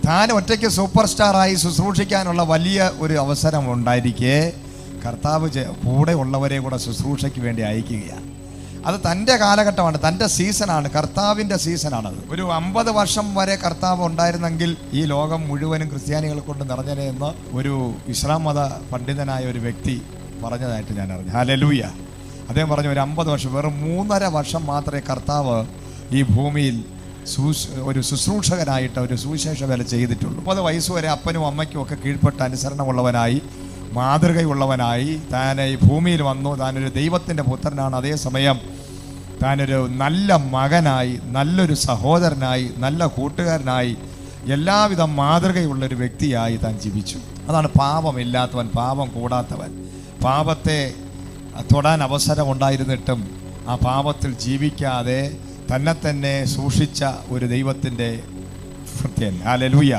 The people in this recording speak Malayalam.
താൻ ഒറ്റയ്ക്ക് സൂപ്പർ സ്റ്റാറായി ശുശ്രൂഷിക്കാനുള്ള വലിയ ഒരു അവസരം ഉണ്ടായിരിക്കെ കർത്താവ് കൂടെ ഉള്ളവരെ കൂടെ ശുശ്രൂഷയ്ക്ക് വേണ്ടി അയക്കുകയാണ്. അത് തൻ്റെ കാലഘട്ടമാണ്, തൻ്റെ സീസണാണ്, കർത്താവിൻ്റെ സീസണാണത്. ഒരു 50 വർഷം വരെ കർത്താവ് ഉണ്ടായിരുന്നെങ്കിൽ ഈ ലോകം മുഴുവനും ക്രിസ്ത്യാനികൾ കൊണ്ട് നിറഞ്ഞനെ എന്ന് ഒരു ഇസ്ലാം മത പണ്ഡിതനായ ഒരു വ്യക്തി പറഞ്ഞതായിട്ട് ഞാൻ അറിഞ്ഞു. ഹല്ലേലൂയ. അദ്ദേഹം പറഞ്ഞു, ഒരു 50 വർഷം, വെറും 3.5 വർഷം മാത്രമേ കർത്താവ് ഈ ഭൂമിയിൽ ഒരു ശുശ്രൂഷകനായിട്ട് ഒരു സുവിശേഷ വേല ചെയ്തിട്ടുള്ളൂ. 30 വയസ്സ് വരെ അപ്പനും അമ്മയ്ക്കും ഒക്കെ കീഴ്പ്പെട്ട് അനുസരണമുള്ളവനായി, മാതൃകയുള്ളവനായി താൻ ഈ ഭൂമിയിൽ വന്നു. താനൊരു ദൈവത്തിൻ്റെ പുത്രനാണ്. അതേസമയം താനൊരു നല്ല മകനായി, നല്ലൊരു സഹോദരനായി, നല്ല കൂട്ടുകാരനായി, എല്ലാവിധ മാതൃകയുള്ളൊരു വ്യക്തിയായി താൻ ജീവിച്ചു. അതാണ് പാപമില്ലാത്തവൻ, പാപം കൂടാത്തവൻ. പാപത്തെ തൊടാൻ അവസരമുണ്ടായിരുന്നിട്ടും ആ പാപത്തിൽ ജീവിക്കാതെ തന്നെ സൂക്ഷിച്ച ഒരു ദൈവത്തിൻ്റെ ഭൃത്യൻ. ഹല്ലേലൂയ.